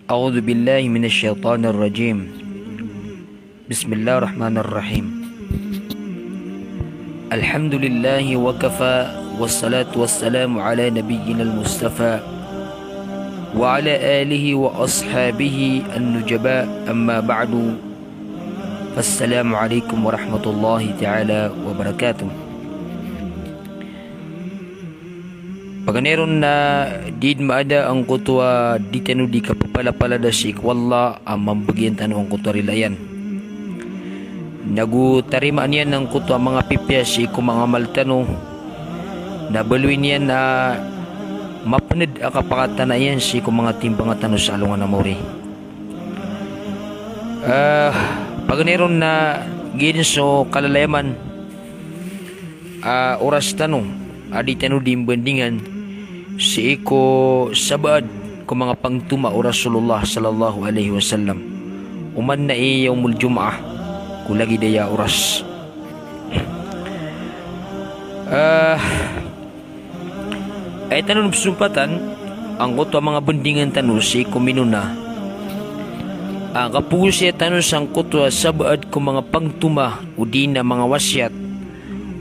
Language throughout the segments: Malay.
أعوذ بالله من الشيطان الرجيم. بسم الله الرحمن الرحيم. الحمد لله وكفى والصلاة والسلام على نبينا المصطفى وعلى آله وأصحابه النجباء، أما بعد، فالسلام عليكم ورحمة الله تعالى وبركاته. Pagkaneron na did maada ang kutwa di tanu di kapapalapalada si ikwalla ang mambagyan tanu ang kutwa rilayan. Nagutarima niyan ng kutwa mga pipya si kumangamal tanu. Nabaluin niyan na mapanid akapakatan na yan si kumanga timbang tanu sa alungan na mori. Pagkaneron na ginso kalalayaman oras tanu adi tanu dimbandingan si iko sabad ko mga pangtuma o Rasulullah sallallahu alaihi wasallam uman na yaumul jum'ah kulagi daya oras. Ay tanong sumpatan ang kuto mga bendingan tanu si iko minuna ang kapusi tanu sang kuto sabad ko mga pangtuma o di na mga wasyat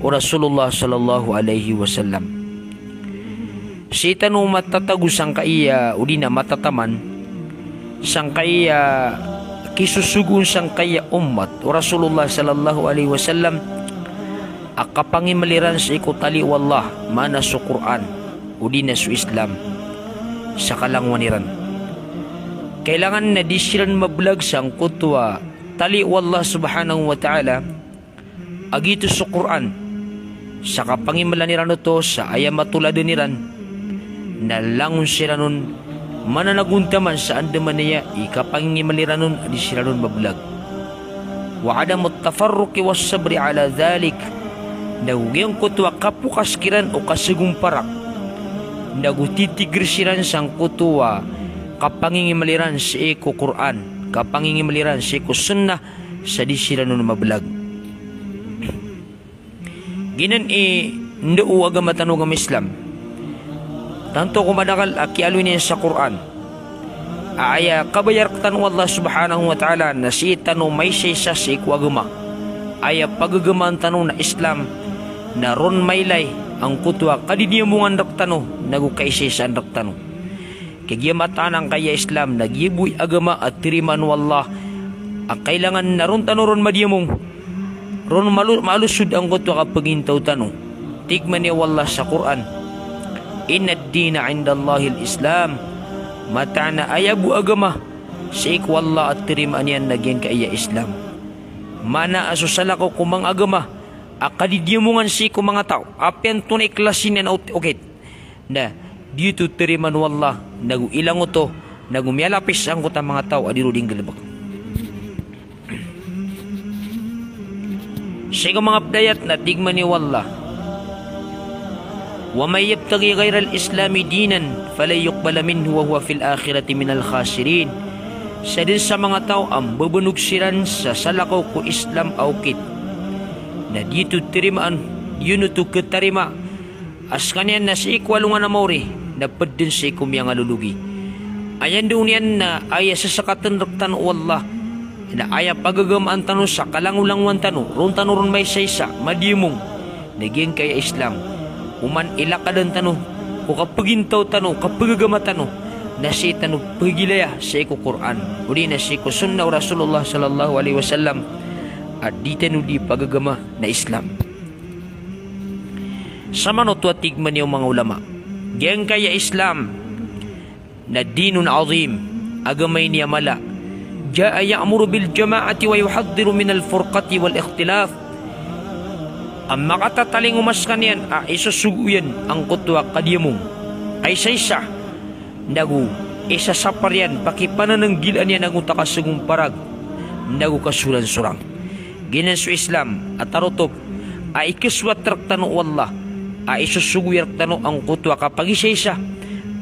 o Rasulullah sallallahu alaihi wasallam. Si tanu matatago sang kaiya o di na matataman sang kaiya kisusugun sang kaiya ummat o Rasulullah sallallahu alaihi wasallam akapangimaliran sa ikutali wallah mana sa Quran o di na sa Islam sa kalangwaniran. Kailangan na di silan mablag sang kutwa tali wallah subhanahu wa ta'ala agito sa Quran sa kapangimaliran ito sa ayamatulad niran na langon sila nun mananaguntaman sa andaman niya ikapangimaliran nun adi sila nun mablag wa adamut tafarruqi was sabri ala dhalik nagugiyang kutwa kapukaskiran o kasugumparak nagutitigir silan sang kutwa kapangimaliran sa iko Quran kapangimaliran sa iko sunnah sa di sila nun mablag ginan ndoo agama tanong ang Islam tanto kumadakal akialo niya sa Quran aya kabayar tanu Allah subhanahu wa ta'ala na si tanu may sisa sa ikwagama aya pagagaman tanu na Islam na ron maylay ang kutwa kadiniyamungan dak tanu nagukaisisan dak tanu kagiyamatan ang kaya Islam nagibuy agama at tiriman wallah ang kailangan na ron tanu ron madiyamong ron malusud ang kutwa kapagintaw tanu tigman niya wallah sa Quran inna ad-dina 'inda Allahil Islam matana ayabu agama sa ikwalla at tirimaan yan nagyan kaya Islam mana asusala ko kumang agama akadidiyamungan si ko mga tao apian tunay klasin yan okay na dito tiriman wallah nagu ilang to nagumyalapis ang kuta mga tao adiruding galabak sa mga pdayat na tigman ni wallah وَمَنْ يَبْتَغِي غَيْرَ الْإِسْلَامِ دِينًا فَلَنْ يُقْبَلَ مِنْهُ وَهُوَ فِي الْآخِرَةِ مِنَ الْخَاسِرِينَ. Sa din sa mga tao ang babanugsiran sa salakaw ko Islam aukit na dito tirimaan yun ito katarima as kanyan na sa ikwalungan na mauri na padin sa ikumiyang alulugi ayan doon yan na aya sa sakatan raktan wallah na aya pagagamaan tanu sa kalangulangwan tanu ron tanu ron may saysa madimong naging kaya Islam uman ilakadan tanu o kapagintaw tanu kapagagama tanu na si tanu pagilaya sa iko Quran o di na si iko sunna o Rasulullah sallallahu alaihi wasallam at di tanu di pagagama na Islam sa manutwa tigman niyo mga ulama geng kaya Islam na dinun azim agamay niya mala jaa ya'muru bil jama'ati wa yuhaddiru min al furqati wal ikhtilaf ang makatataling umas kanyan isusuguyan ang kutwa kadiyamong ay saysa nagu isasapar yan pakipanananggilan yan ang utakasugong parag nagu kasuran-surang ginan sa Islam at tarutop ay ikiswat raktano wallah ay isusuguyan raktano ang kutwa kapag isaysa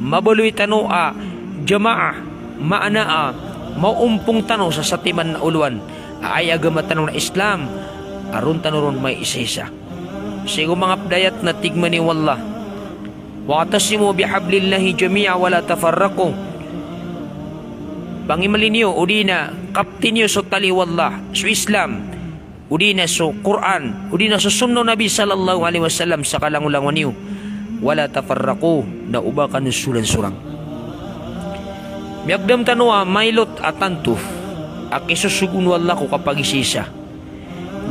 mabaluy tano jama'a maana maumpong tano sa satiman na uluan ay agama tano na Islam aron tanuron may isa-isa sigo mga pdayat na tigman ni wallah wa'tasimu bihablillahi jami'a wa la tafarraqu pangimalinyo udina kaptinyo so tali wallah so Islam udina so Quran udina so sunno Nabi sallallahu alaihi wasallam sa kalangulangan niyo wala tafarraqu na ubakan sulan surang miagdam tanwa mailot atanto akisusugun wallah ko kapag isisa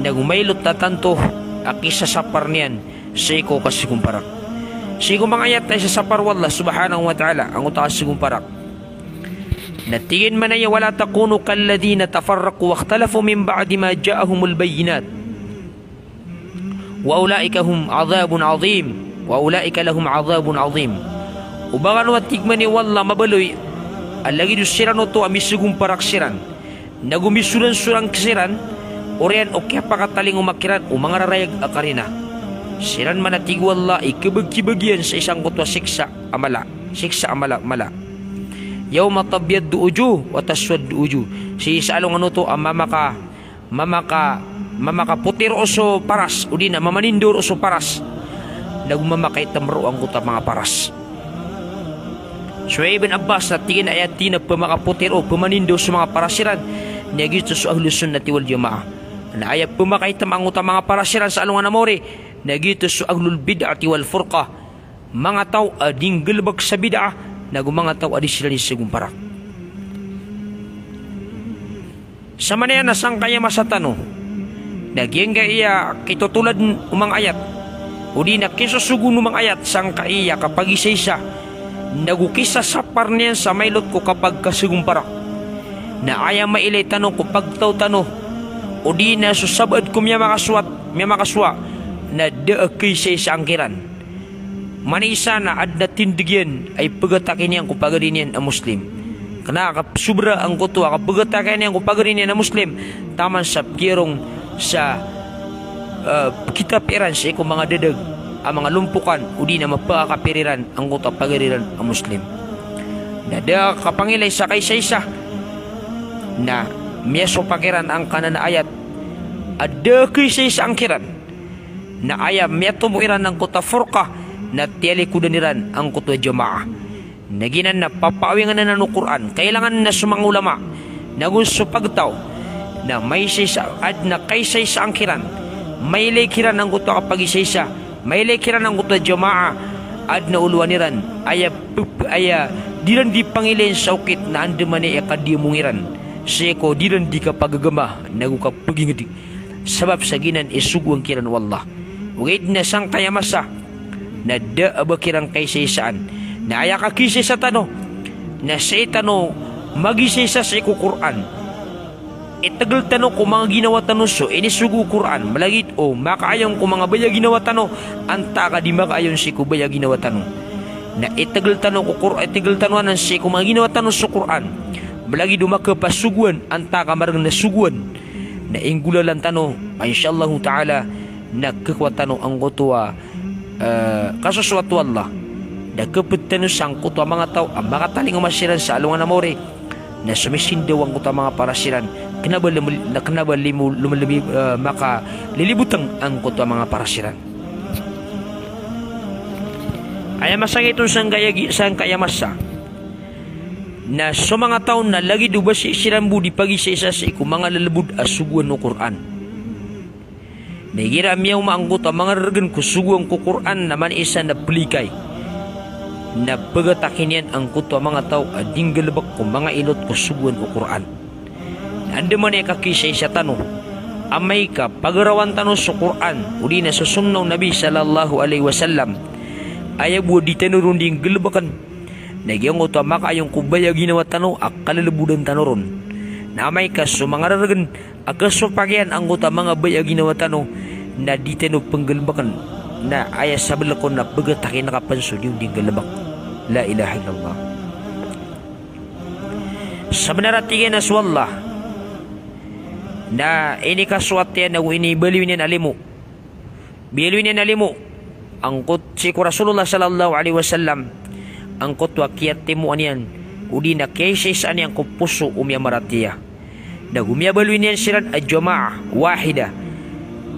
nagumailot atanto akisasapar niyan sa iko kasigumparak sigo mga ayat ay sasapar wallah subhanahu wa ta'ala ang utakas sigumparak natigin man ay wala takunu kalladina tafarraqu wa ikhtalafu min ba'di ma ja'ahumul bayyinat wa ulaika hum adhabun azim wa ulaika lahum adhabun azim ubagan wa tigman ni wallah mabaloy alagi dusiran to amisugung paraksiran nagumisuran surang kisiran orian okya pakataling umakiran umangararayag akarina siran manatig wallah ikibagi-bagian sa isang kutwa siksa amala mala yawma tabyaddu ujuh wa taswaddu ujuh si salong ano to mamaka putir oso paras udina mamanindur oso paras nagmamakay tamro ang kuta mga paras Suhaib bin Abbas na tingin ayat na pamakaputir o pamanindo sa mga parasiran niya gito sa ahlus sunnati wal jamaah na ayat pumakay tamang uta mga parasiran sa alungan amore na gito sa ahlul bid'ati wal furqa mga tao ading galbag sa bid'ah na mga tao adi sila ni segumparak sa manayan na sang kaya masatano nagyeng iya kitutulad umang ayat o di na kisusugun umang ayat sang kaya kapag isa-isa nagukisa sa parniyan sa mailot ko kapag kasigumparak na aya mailay tanong ko pagtaw tano o di na susabad ko miya makaswa na daakay sa angkiran manisa na ad na tindigyan ay pagatakin niyan ko pagarin ang Muslim kana kapsubra ang kutwa kapagatakin niyan ko pagarin ang Muslim taman sa kirong sa kitab iran sa ikong mga dadag ang mga lumpukan o di na mapakapiriran ang kuta pagariran ang Muslim nada kapangilay sa kaysa-isa na miyaso pakiran ang kanan na ayat ada kaysa-isa ang kiran na ayam miyato mo iran ang kuta furqa na tiyalikudaniran ang kuta jamaah naginan na papawingan na ng Quran kailangan na sumang ulama nagunso pagtaw na may sisa ad na kaysa-isa ang kiran may lekiran ang kuta kapag isa-isa may lekiran ang kuta jamaah ad na uluwaniran aya diran di pangilin sa ukit na andamani akadimungiran seko diran di kapagagama nagukapagingadi sabab sa ginan isuguang kiran wallah ugid na sang kayamasa na daabakirang kaysisaan na aya kakisi sa tano na sa itano magisisa sa iku Quran itagal tano ko mga ginawa tano so inisugu Quran malagit o makaayon ko mga baya ginawa tano anta ka di makaayon si ko baya ginawa tano na itagal tano ko Quran itagal tanuan si ko mga ginawa tano sa Quran malagi dumaka pasuguan anta ka marang nasuguan na inggulalan tano insyaallah taala nagkakwatano ang kutuwa kasuswatu Allah nagkapatano sang kutuwa mga tao ang mga taling umasiran sa alungan na more na sumisindaw ang kutuwa mga parasiran kinabal maka lilibutang ang kutuwa mga parasiran ay masangit itong sang kayamasa na sa mga taon na lagi dubasi sirambu di pag-isa-isa sa iku mga lalabud asuguan no Quran nagira miyaw maanggot ang mga ragan kusuguan ko Quran naman isa na pelikay na pagatakin yan ang kuto mga tao ading galabak ko mga ilot kusuguan ko Quran anda man ay kakisay sa tanong amay ka pagarawan tanong sa Quran uli na sa sunnaw Nabi sallallahu alaihi wasallam ayabu di tanurun ding galabakan nagyang uto makayong kubaya ginawa tanong akalalabudan tanoron na may kaso mga raragan akasupagyan ang uto mga baya ginawa tanong na di tanong panggalbakan na ayas sa balakon na bagatakin nakapanso yung ding galabak la ilaha illallah sa benaratingin na swallah na ini kaswat yan na ini baliwin yan alimu baliwin yan alimu ang si Rasulullah sallallahu alaihi wasallam ang kutwa kiyatimu aniyan udi na kaysa aniyang kupuso umya maratiya na gumiyabaluin yan silan a jamaah wahida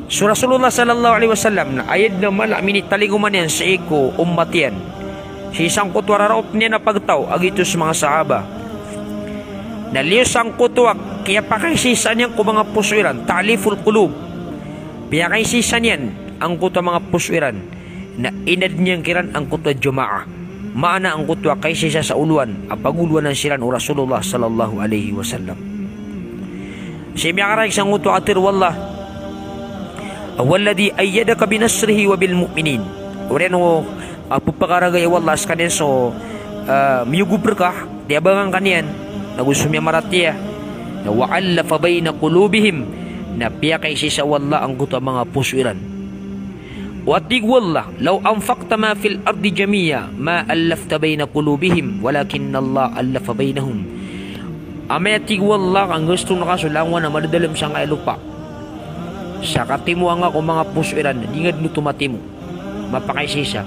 so Rasulullah sallallahu alaihi wasallam na ayad na mala minitaligoman yan sa iko ummatiyan si isang kutwa raraop niya na pagtaw agito sa mga sahaba na liyos ang kutuwak kaya pakaisisan yan ko mga pusuiran ta'liful qulub kaya kaisisan yan ang kuto mga pusuiran na inad niyang kiran ang kuto juma'a maana ang kuto kaisisa sa uluan ang paguluan ng siran o Rasulullah sallallahu alaihi wasallam siyempre sang kuto atir wallah awalladhi ayyadaka binasrihi wa bil mu'minin ureno pupakaragay wallah skanin so miyugubr ka di abangan kanian nagusumya maratiya na wa'allafa bayna qulubihim na piya kaisisa wallah ang kuto mga pusuiran watig wallah law anfaqta ma fil ardi jami'a ma allafta bayna qulubihim walakin Allah allafa bainahum amayatig wallah ang gusto nakasulangan na madadalam sa nga lupa sa katimu ang ako mga pusuiran dingad mo tumatimo mapakaisisa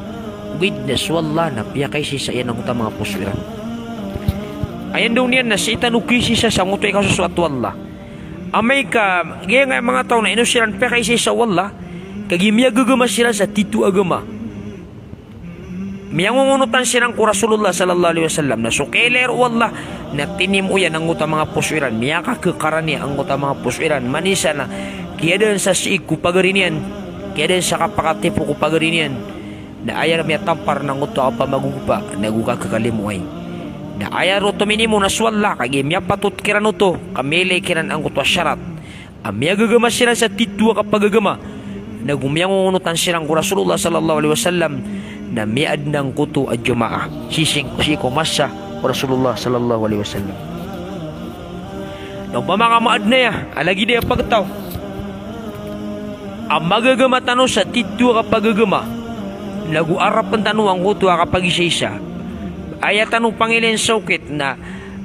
witness wallah na piya kaisisa yan ang mga pusuiran ayan daw niyan na si itanukisisa sa ngutoy kasusuat wallah amay ka gaya nga mga tao na inusiran piya kaisisa wallah kagimiya gagama sila sa titu agama. Miyang ngunutan silang ko Rasulullah sallallahu alaihi wasallam na sukeler wallah na tinim uyan ang uta mga pusuiran. Miya ka kekarani ang uta mga pusuiran. Manisa na kiyadan sa siig ko pagarinian. Kiyadan sa kapakatipo ko pagarinian. Na ayar miya tampar ng uta pa magugupa. Naguka kakalimuay. Na ayar o tuminimo na swalla kagimiya patut kiran uto. Kamele kiran ang uta syarat. Miya gagama sila sa titu kapagagama. Nagumyangunutan silang ko Rasulullah sallallahu alaihi wasallam na miad ng kuto at juma'a sising kusiko masa ko Rasulullah sallallahu alaihi wasallam nang mga maad na ya alagi na pagtaw ang magagama tano sa titu kapagagama naguarap ang tano ang kuto kapag isa-isa ayat tanong Panginoon saukit na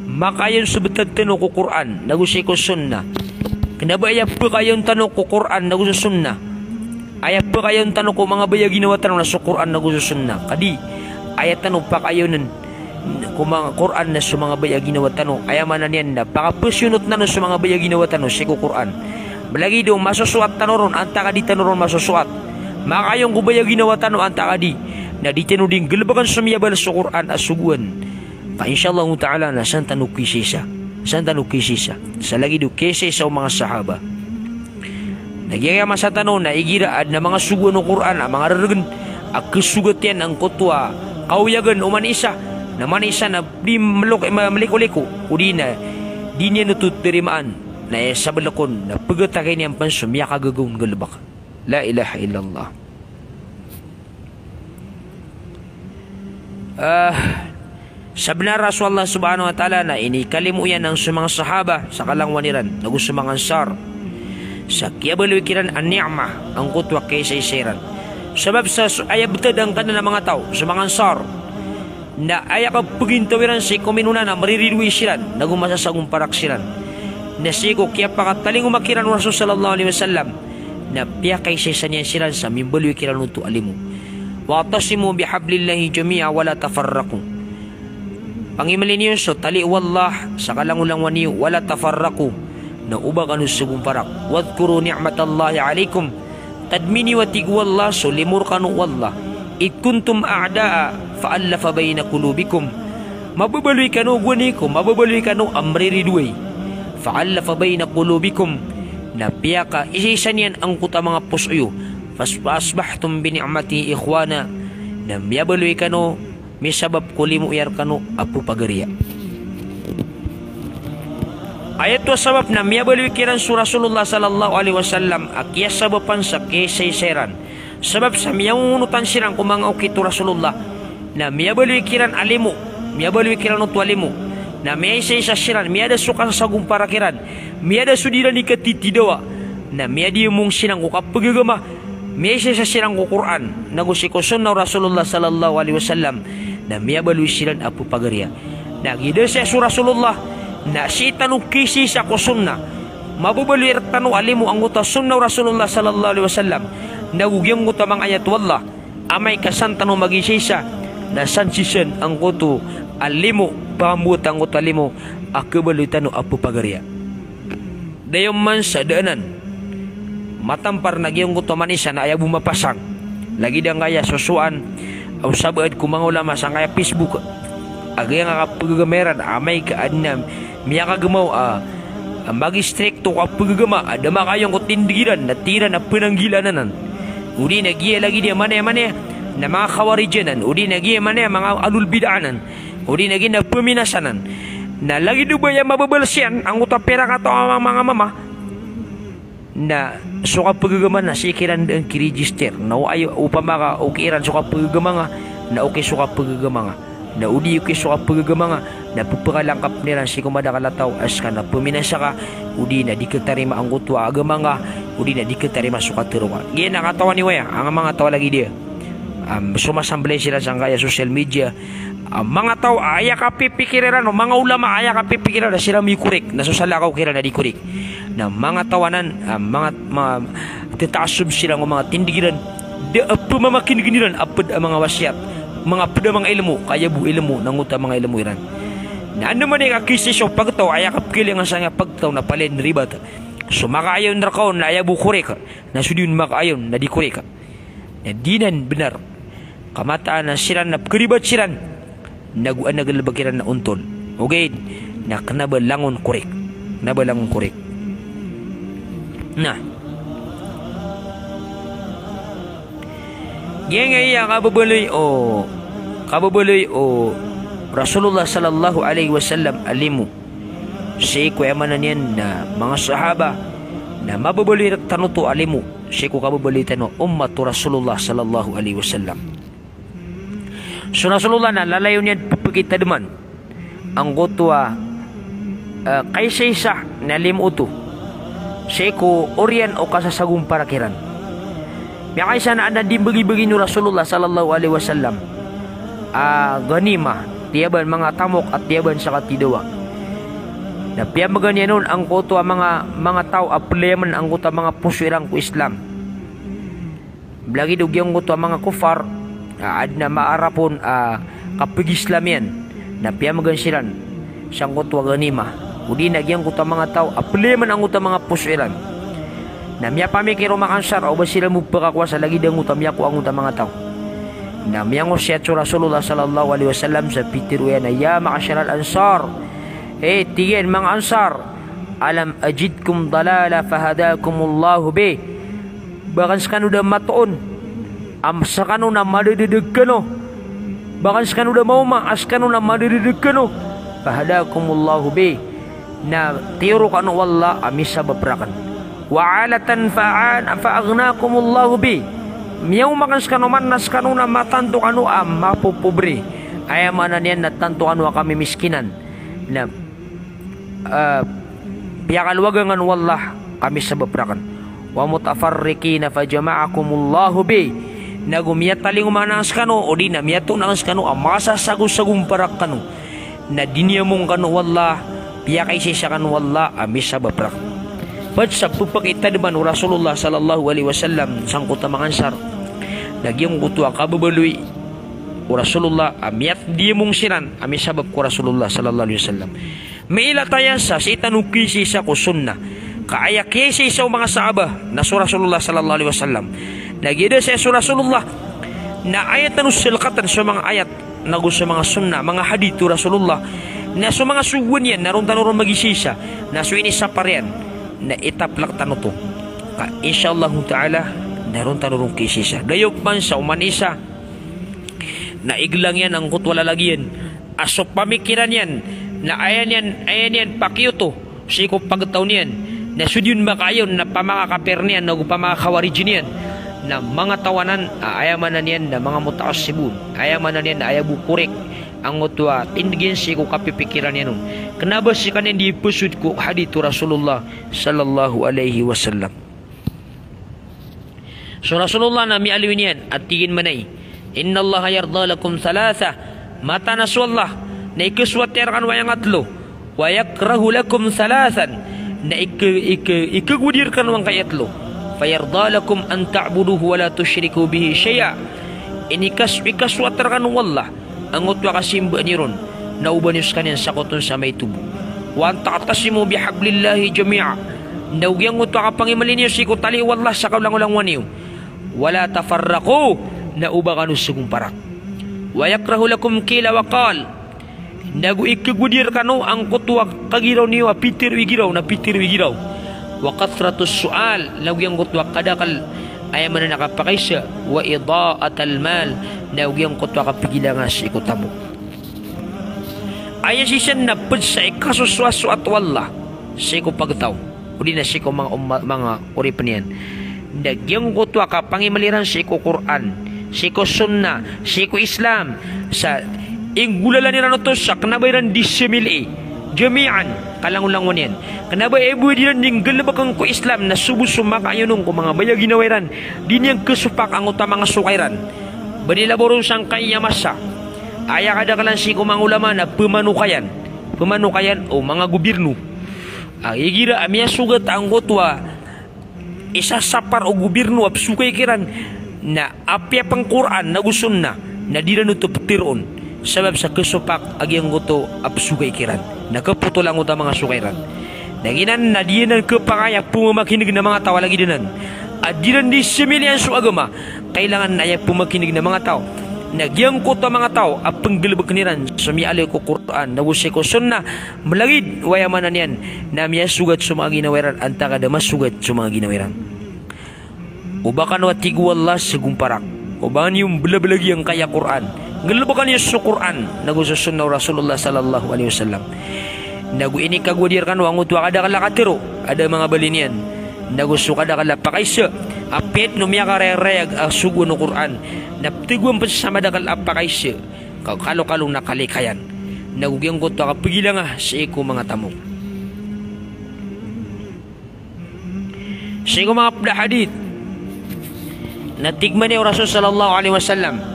makayon subetag tano ko Quran nagusiko sunna kinabaya po kayon tano ko Quran naguso sunna ayat pa kayo tanong ko mga baya ginawa tanong na sa Quran na gusto sunna kadi ayat tanong pa kayo nun kung mga Quran na sa mga baya ginawa tanong ayaman na niyan na pakapusyunot na sa mga baya ginawa tanong sa Quran balagi doon masusuat tanong ron anta ka di tanong ron masusuat makayong kubaya ginawa tanong anta ka di na di tanong din galabakan sumiyabal sa Quran at suguan pa inshallah ta'ala na san tanong kisisa sa lagi do kisisa sa mga sahaba nagyayama sa tanong na igiraad na mga sugo ng Quran ang mga raragan ang kasugat yan ang kutwa kauyagan o manisa na manisa na di maliko-liko o di na di niya natutirimaan na sa balakon na pagkatakay niyang pansum ya kagagawin galabak la ilaha illallah sabi na Rasulullah subhanahu wa ta'ala na inikalimu yan ng mga sahaba sa kalangwaniran na gusto mga ansar sa kiyabalwikiran ang ni'mah ang kutwa kaysa isiran sabab sa ayabtad ang kanan ng mga tao sa mga ansar na ayakap pagintawiran si kuminuna na maririduwi silan nagumasasagong parak silan na sigo kaya pakataling umakiran wa Rasul sallallahu alaihi wasallam na piya kaysa isa niyan silan sa mimbalwikiran uto alimu wa tasimu bihablillahi jami'a wala tafarraku pangimalin niyo so tali wallah sa kalangulang waniyo wala tafarraku na ubang ano sugong parak wadkuru ni'matallahi alaikum tadmini wa tigwallah so limur kanu wallah ikuntum a'da'a fa'allafa bayna qulubikum mababaloy kanu gwanikum mababaloy kanu amririduay fa'allafa bayna qulubikum na piyaka isisan yan ang kuta mga pusuyo fasbahtum bini'mati ikhwana na miyabaloy kanu misabab kulimu iyar kanu apu pagariya ayat wa sabab na miyabalikiran su Rasulullah sallallahu alaihi wasallam akya sababan sa kisayseran sabab sa miyangunutan silang kumanga ukito Rasulullah na miyabalikiran alimu miyabalikiran utwalimu na miyaysa sa siran miyada suka sa sagong parakiran miyada sudiran ikatitidawa na miyadi mong silang kukapagagama miyaysa sa silang kukuran nagusikoson na Rasulullah sallallahu alaihi wasallam na miyabaloy silang apu pagariya nagida sa su Rasulullah na si tanong kisi sa kusunna mabubalir tanong alimu ang uta sunna Rasulullah sallallahu alaihi wasallam nagugyang uta mga ayat wallah amay kasan tanong magisisa na sansisan ang kuto alimu pambuat ang uta alimu akabaloy tanong apu pagariya dayon man sa daanan matampar nagyang uta manisa na ayaw bumapasang lagi dang kaya susuan o sabaad kumang ulama sa kaya Facebook agay nga kapagagameran amay kaadnam miya kagamaw mag-stricto ka pagagama ada makayong kutindiran na tira na penanggilanan udi nagiya lagi dia mana na mga kawarijanan udi nagiya mana mga alul bid'anan udi nagi na peminasanan na lagi do ba yung mababalsyan ang utapera ka to ang mga mama na suka pagagama na sikiran ang kiregister na ayo upama ka ukiran suka pagagama nga na okay suka pagagama nga na udi okay suka pagagama nga na pupakalangkap nilan si kumada kalataw as ka na puminasa ka udi na di katarima ang gutwa agama nga udi na di katarima suka tiruwa gaya nakatawa ni Waya ang mga tawa lagi dia sumasamblay sila sa kaya social media mga tao aya ka pipikiran mga ulama aya ka pipikiran na sila may kurik nasusalaw kira na di kurik na mga tawanan mga titaasub sila ng mga tindigiran di pumamakin giniran apad ang mga wasyat mga pada mga ilmu kaya bu ilmu nanguta mga ilmu iran na ano man yung akisisyo pagtaw aya ka pikiling ang sanga pagtaw na palin ribat so makaayon na kaon na aya bu kurik na sudin makaayon na di kurik na dinan benar kamataan na siran na keribat siran naguan nagalabagiran na untol okay na kanabalangon kurik nabalangon kurik nah gaya kababalay o Rasulullah sallallahu alaihi wasallam alimu si kuyaman niyan na mga sahaba na mababali tanuto alimu si ko kababali tano ummatu Rasulullah sallallahu alaihi wasallam so Rasulullah na lalayo niyan pupukita deman ang gotwa kaysa isa na limuto si ko orian o kasasagong parakiran may kaysa na di bagi-bagi ni Rasulullah sallallahu alaihi wasallam ganima tiyaban mga tamok at tiyaban sa katidawa na piyamagan yan nun ang koto mga tao apleman ang koto mga puswirang ko Islam blagi dugyang koto mga kufar ad na maarapon kapag Islam yan na piyamagan silan siyang koto ganima udi nagyang koto mga tao apleman ang koto mga puswirang na miya pamikiro makansar o ba sila mupakakwasa lagi dang koto miya ko ang koto mga tao na miyang siya Rasulullah sallallahu alaihi wasallam sa pitiruyan na ya ma'asyaral ansar tigin mga ansar alam ajidkum dalala fahadakumullahu be bakan skanu da matoon sa kanu na madidideg kano bakan skanu da mauma as kanu na madidideg kano fahadakumullahu be na tiro kanu wallah amisa babrakan wa alatan fa'agnakumullahu be miyaw makans kanu man nas kanu na matanto kanu mapupobre ayamanan yan na tanto kanu kami miskinan na piyakalwagangan wallah kami sa babrakan wa mutafarriqina fajama'akumullahu bi nagumiyat taling umanas kanu o di na miyato nangas kanu masasagus-sagong parak kanu na dinyamong kanu wallah piyakay siya kanu wallah ami sa babrakan but sa pupakita naman Rasulullah sallallahu alaihi wasallam sangkot ang ansar nagyang kutuwa kababaloy Rasulullah amiyat di mong sinan ami sabab ko Rasulullah sallallahu alaihi wasallam may ilataya sa itanukisi sa kusunna kaayak yesi sa mga sahabah na su Rasulullah sallallahu alaihi wasallam nagida sa su Rasulullah na ayat na nusilkatan sa mga ayat na gusto mga sunna mga hadith Rasulullah na sa mga suwan yan naroon tanurong magisisa na su ini sa parian na itaplak tanuto ka insyaallah ta'ala naroon tanurong kisisa dayok man sa umanisa na iglang yan ang kutwala lagi yan aso pamikiran yan na ayan yan pakiuto siko pagtaw niyan na sudyun makayon na pamakakaper niyan na pamakakawarijin niyan na mga tawanan ayamanan niyan na mga mutaasibun ayamanan niyan na ayabu kurek ang utwa tindigin siko kapipikiran yan nun kenapa si kanin di pusud ko hadith Rasulullah sallallahu alaihi wasallam so Rasulullah na mialwin yan at tigin manay inna Allah yarda lakum thalatha mata naswallah na ikaswatir kan wayang atlo wa yakrahu lakum thalathan na ikagudir kan wang kayatlo fayarda lakum an ta'buduhu wa la tushriku bihi syai'a ikaswatir kan wallah ang utwa kasimba niron na ubanis kanin sakotun sa may tubo wa an ta'tasimu bihablillahi jami'a na ugyang utwa kapangimaliniyo siku tali wallah sa kaulang-ulang waniw wala tafarraqu na uba kanu sugong parak wa yakrahu lakum kila wa qal Nagu ikagudir kanu ang kutwa kagiraw niyo apitir wigiraw na pitir wigiraw. Wa kathratus sual lagu yang kutwa kadakal ay man nakapakaisa wa idaatal mal lagu yang kutwa kapigilangan sa ikutamo. Ay sisan na pud sa ikasuswaso at wala sa ikupagtaw. Uli na sa iku mga uripanian. Nagyang kutwa ka pangimaliran sa iku Quran, sa iku Sunnah, sa iku Islam, sa ingulalan nila to sa kanabayran disemili jami'an kalangulangon yan kanabay ibu diran ding galabakang ko Islam na subusumak ayunong ko mga bayag ginawairan din yang kesupak ang utama nga sukairan banilaborong sang kayamasa aya kada kalan si kumang ulama na pemanukayan o mga gobyerno igira amya sugat ang gotwa isasapar o gobyerno ap sukay kiran na apya pang Quran na gusun na diran ito petiron sebab sa kesupak agi ang goto apsugay kiran nakaputo lang uta mga sukairan naginan na diyan kepakaya pumakinig na mga tao lagi dinan adiran di semilian su agama kailangan na pumakinig na mga tao nagyang ko ta mga tao apang gelebek keniran sumiali ko Quran nagusay ko Sunnah melagid wayamanan yan na miya sugat sumagi ginawiran anta kada masugat sumagi ginawiran ubakan wa tigu Allah segumparak ubakan yung belabelagi yang kaya Quran gelebakan yung Quran nagu sunnah Rasulullah sallallahu alaihi wasallam nagu ini kagudirkan wangu tua kada kala katero ada mga balinian nagu sukada kala pakaisa apet no miya karereg sugu no Quran naptiguan pa sama dakal apakaisa kalau nakalikayan nagu gyang ko tua kapigilang sa iku mga tamo sa iku mga hadith natigman ni Rasul sallallahu alaihi wasallam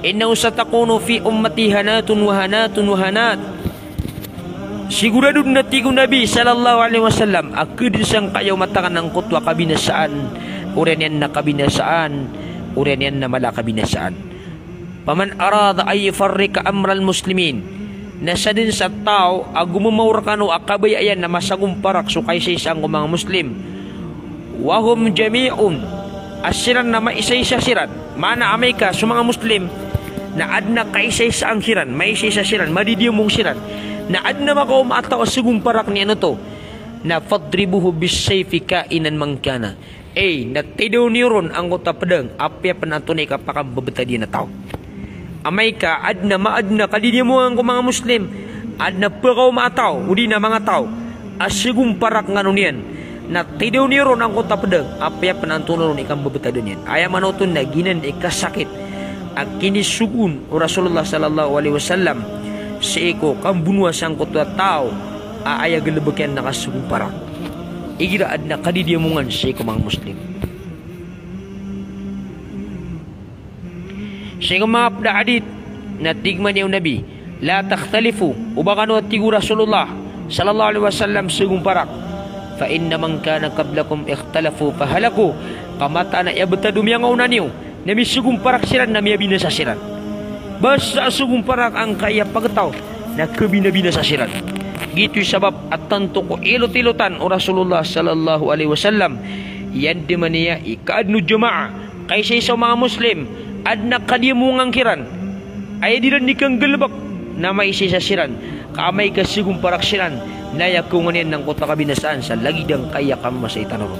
innahu satakunu fi ummati hanatun wa hanat siguradun natigu Nabi sallallahu alaihi wasallam akid sang kayaw matakan ng kutwa kabinasaan uren yan na kabinasaan uren yan na mala kabinasaan paman arada ay farrika amral muslimin nasa din sa tao agumumawar kanu akabay ayan na masagumparak sukay sa isang mga muslim wahum jami'un asiran na maisa-isa siran mana amay ka sa mga muslim na adna kaisa-isa ang siran maisa-isa siran madidiyong mong siran na adna makaum ataw segumparak ni ano to na fadribuhu bisayfi kainan mangkana natidaw niron ang kota pedang apya panatunay kapakang babetadi na tao amay ka adna maadna kadidiyong mo ang mga muslim adna pakaum ataw udi na mga tao asigumparak nga nun yan na tidaw niron ang kota pedang apya panantunon ikang babetadi niyan ayamanoton na ginan ikasakit ang kinisugun Rasulullah sallallahu alaihi wasallam sa iko kambunwa sang kutwa tao aaya gelebekyan nakasugung parang igiraad na kadidiyamungan sa iko mga muslim sa iko mga hadith na tigman yung Nabi la takhtalifu ubakan at tigu Rasulullah sallallahu alaihi wasallam sugung parak fa inna man kana qablakum ikhtalafu fahalaku kamata na yabtadum yang una niyo nami sugong parak siran nami binasa siran basta sugong parak ang kaya pagtaw na kabinabinasa siran gitu sabab at tanto ko ilot-ilotan o Rasulullah sallallahu alaihi wasallam yan di maniya ikaadno jama'a kaysa sa mga muslim adna kadimungang kiran ay diran di kang galbak na may isa siran kamay ka sugong parak siran nayakungan yan ng kota kabinasaan sa lagidang kaya kama sa itanoro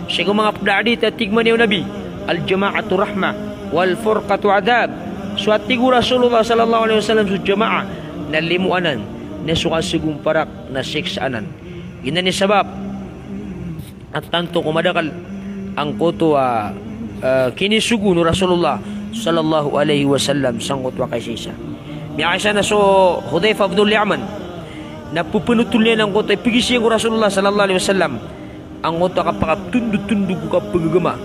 siya mga pdadit at tigman niyo Nabi al-jama'atu rahmah wal furqatu adab suatigu Rasulullah sallallahu alaihi wasallam su jama'a na limuanan na sukasugong parak na siksaanan ina ni sabab at tanto kumadakal ang koto kinisugu no Rasulullah sallallahu alaihi wasallam sangkot wa kay sisa miasa na so Hudayfa Abdul Yaman na pupunutul niya ng koto ipigisiyan ko Rasulullah sallallahu alaihi wasallam ang koto kapakatundud-tundug ko kapagagama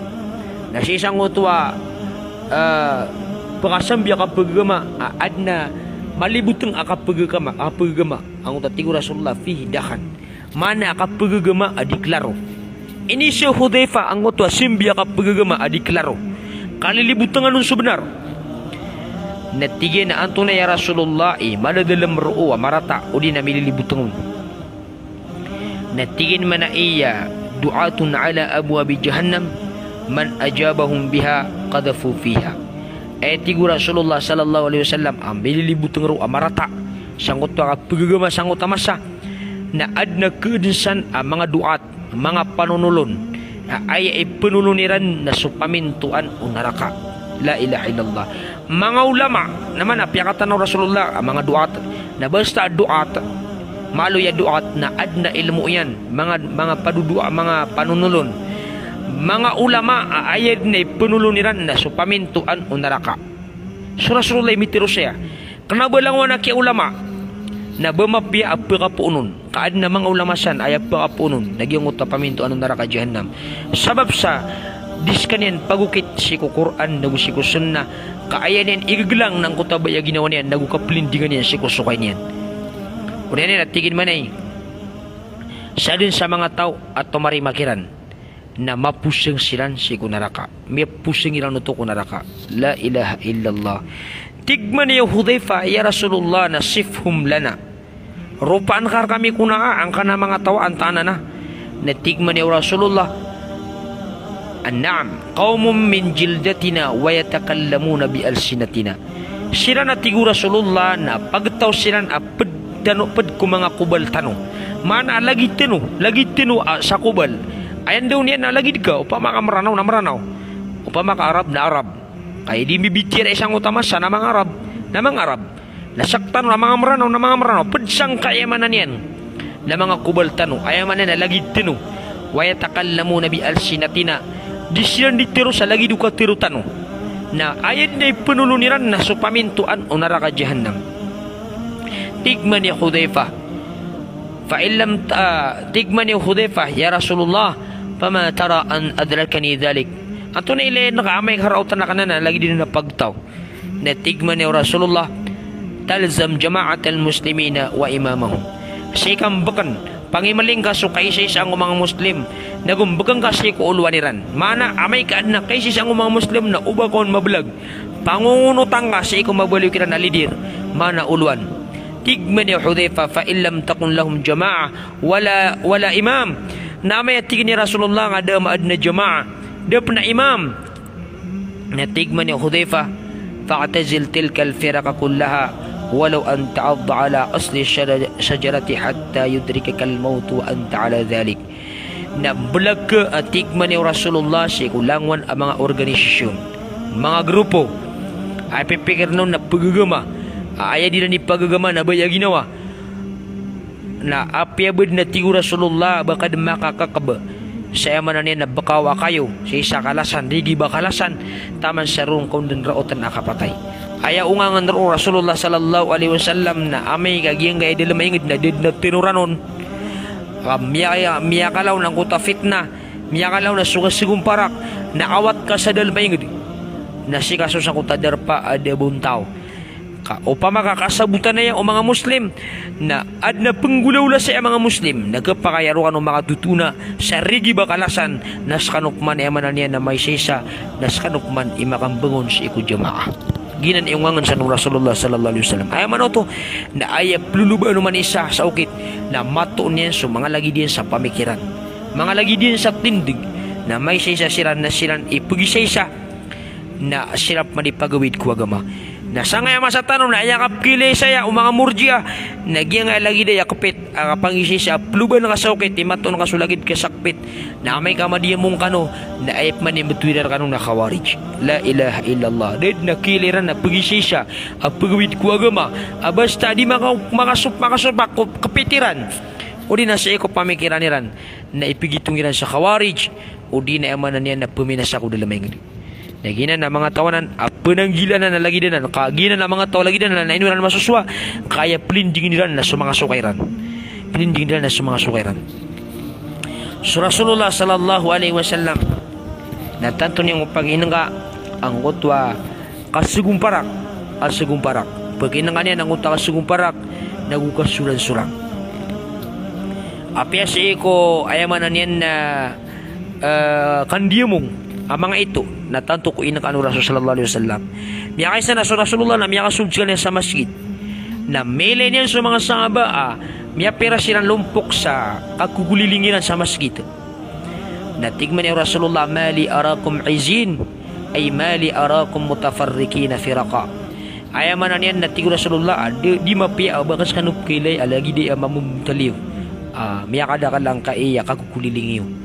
na si isang utwa pakasambya kapagagama adna malibuteng akapagagama ang utatigo Rasulullah fihi dahan mana akapagagama adiklaro ini si Hudayfa ang utwa simbya kapagagama adiklaro kalilibuteng anong sebenar natigay na anto na ya Rasulullah madadalam ru'o marata o di na mililibuteng natigin man na iya du'atun ala abwabi jahannam man ajabahum biha qadafu fiha tigu Rasulullah sallallahu alaihi wasallam ambil libuteng ru amarata sangkot ka pagagama sangkot masa na adna keudinsan mga duat mga panunulon ay penuluniran na supamintuan o naraka. La ilaha illallah. Mga ulama naman apyakatan ng Rasulullah mga duat na basta duat malo ya duat na adna ilmu yan mga padudua mga panunulon mga ulama ayad na penuluniran na supamintuan o naraka. So Rasulullah mitiro siya kenapa lang wana kaya ulama na bumapya apakapunon kaad na mga ulamasan ay apakapunon nagyang utapaminto anong naraka jahannam sabab sa diskanian pagukit si Quran nagu si sunna kaayanin igaglang ng kutabaya ginawa niyan nagu kaplindingan niyan si kusukay niyan unya niya natigin manay sa din sa mga tao at tumarimakiran na mapusing silan si kunaraka may pusing ilan ito kunaraka. La ilaha illallah. Tigman niya Hudhaifa, ya Rasulullah nasifhum lana. Rupaan kar kami kunaa ang kana mga tawaan taana na tigman niya Rasulullah. An-na'am, qawmum min jildatina wa yatakallamuna bi alsinatina. Sila na tigu Rasulullah na pagtaw sila apad ku mga kubal tanong. Mana lagi tinu sa kubal. Ayan daw niya na lagi ka upama ka maranaw na maranaw. Upama ka Arab na Arab. Kaya di bibitir isang utama sa namang Arab nasaktan na mga maranaw padsang kayamanan yan na mga kubal tanong ayamanan na lagi tinu waya takallamu nabi alsinatina di silang ditiro sa lagi duka tiro tanong na ayat na penuluniran na supamintuan o naraka jahannam. Tigman ya Hudhaifa fa'illam tigman ya Hudhaifa ya Rasulullah fama tara an adrakani dhalik. Ato na ilay nakaamay harautan na kanana lagi din na pagtaw na tigman ni Rasulullah talzam jama'at al-muslimina wa imamahum. Sikam bakan pangimaling ka so kaysa ang mga Muslim nagumbagang kasi ko ulwaniran mana amay ka na kaysa ang mga Muslim na uba kon mabulag pangunutang ka sa iko mabaliw kita na lidir mana ulwan. Tigman ni Hudhaifa fa illam takun lahum jama'a wala imam na may tigin ni Rasulullah nga da maad na jama'a dia pernah imam natigman ni Hudhaifa fa'tazil tilka al-firaqa kullaha walau an ta'adda ala asli syajarati hatta yudrikaka al-maut wa anta ala dhalik. Na bulag ka atigman ni Rasulullah si kulangwan ang mga organisasyon mga grupo ay pipikir nun na pagagama ay di na ni pagagama na baya ginawa na apyabad na tigo Rasulullah bakad makakakaba saya mananian na bakawa kayo sa isa kalasan digi bakalasan taman sa rung kundin rautan nakapatay aya ungangan ro Rasulullah sallallahu alaihi wasallam na amay kagiyang gaya dila maingid na did na tinuranon miyakalaw ng kuta fitna miyakalaw na sugasigong parak na awat ka sa dal maingid na si kaso sa kuta derpa ada buntaw upama kakasabutan na yan o mga Muslim na ad na penggulawla sa mga Muslim nagkapakayaruan o mga tutuna sa rigi bakalasan nas kanukman emanan niya na may sisa nas kanukman imakambangon sa iku jamaah ginan iungangan sa Rasulullah sallallahu alaihi wasallam ay man to na ay pluluba naman isa sa ukit na mato niya so mga lagi din sa pamikiran mga lagi din sa tindig na may sisa siran na silan ipagisaysa na sirap manipagawid ko agama nasa nga masa tanong na yakap kilay saya o mga murjiya nagyang nga lagi da yakapit ang pangisi sa pluban na kasawkit imaton kasulagid kasakpit na may kamadiyan mong kano na ayap man yung betwirar kanong nakawarij. La ilaha illallah dahil nakiliran na pagisi siya ang pagawid ko agama basta di makasupak kapitiran o di nasa iko pamikiran niran na ipigitong iran sa kawarij o di na emanan niya na puminas ako dalamay naginan na mga tawanan penanggilan na lagi din na kaginan na mga tawa lagi din na inuran na masuswa kaya pelinding nila na sa mga sukairan pelinding nila na sa mga sukairan. So Rasulullah sallallahu alaihi wasallam natanto niyang pag-inanga ang utwa kasugong parak pag-inanga niya ang utwa kasugong parak nagukasulan-sulang apya si ko ayaman na niyan na kandiyamong ang mga ito natanto ko inak anu Rasul sallallahu alaihi wasallam miyakay sa Rasulullah na miyakasud sila sa masjid na mele niyan sa mga sahaba miyapera silang lumpok sa kagugulilingiran sa masjid natigman ni Rasulullah mali arakum izin ay mali arakum mutafarrikina firaqa Ayaman na niyan na tigo Rasulullah di mapia bakas kanup kilay alagi di mamumtaliw. Miyakada ka lang kaiya kakukulilingiw.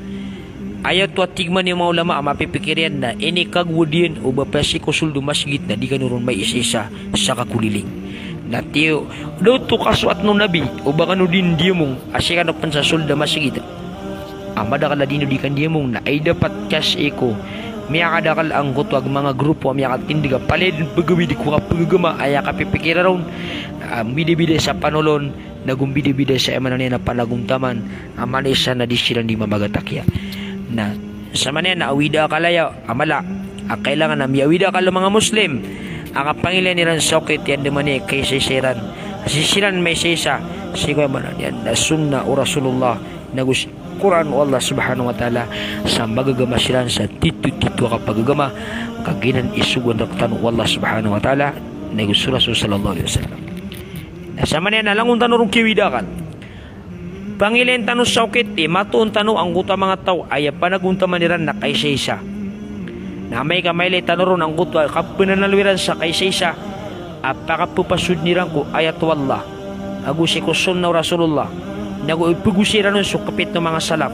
Ayaw to at tigman yung mga ulama mapipikirin na ini kagwudin o bapasi ko suldo masjid na di ka nurun may isa sa kakuliling. Natiyo, do to kasuat no nabi o baka no din di mong asya ka pan sa sulda masjid. Amada ka la din di kan di mong na ay dapat cash eko. Miyakada ka lang kutwag mga grupo miyakat tindiga palid pagawi di ko kapagama aya ka pipikira ron. Bide-bide sa panolon nagumbide-bide sa emanan na panagumtaman amanisa na disiran di mamagatakya. Na sa manen na awida kalaya amala kailangan na miyawida ka mga Muslim ang Panginoon niran sakit yan demani kay sisiran sisiran may sisa sigo man yan na sunna o Rasulullah nagus Quran o Allah subhanahu wa ta'ala sa magagama silan sa titu-titu kapagagama kaginan isugon raktan o Allah subhanahu wa ta'ala nagus Rasul sallallahu alaihi wasallam na sa manen na langun tanurong kiwidakan Pangilin tanu sakit matuon tanu ang guta mga tao ay panagunta maniran na kay sisa na may kamay tanuron ang guta kapananalwiran sa kay sisa apakapupasud niran ko ayat wallah agusi ko sunna Rasulullah naguipugusiran nun sukapit ng mga salap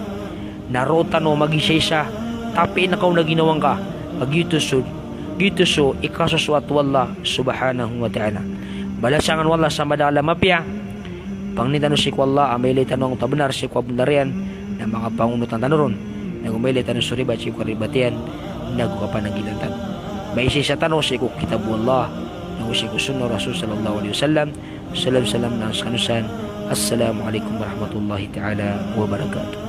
naroon tanu magisisa tapi nakaw na ginawang ka agito so ikasuswat wallah subhanahu wa ta'ala balasangan wallah sa madala mapya Pangnitano si Kwalla, amay tanong tabenar si Kwabunarian na mga pangunot ng tanuron. Nagumay tanong suribat si Kwaribatian, nagkapananggilan tanong. May isa sa tanong si Kitabu Allah, nagusi ko sunno Rasul sallallahu alaihi wasallam. Salam na sa kanusan. Assalamualaikum warahmatullahi ta'ala wabarakatuh.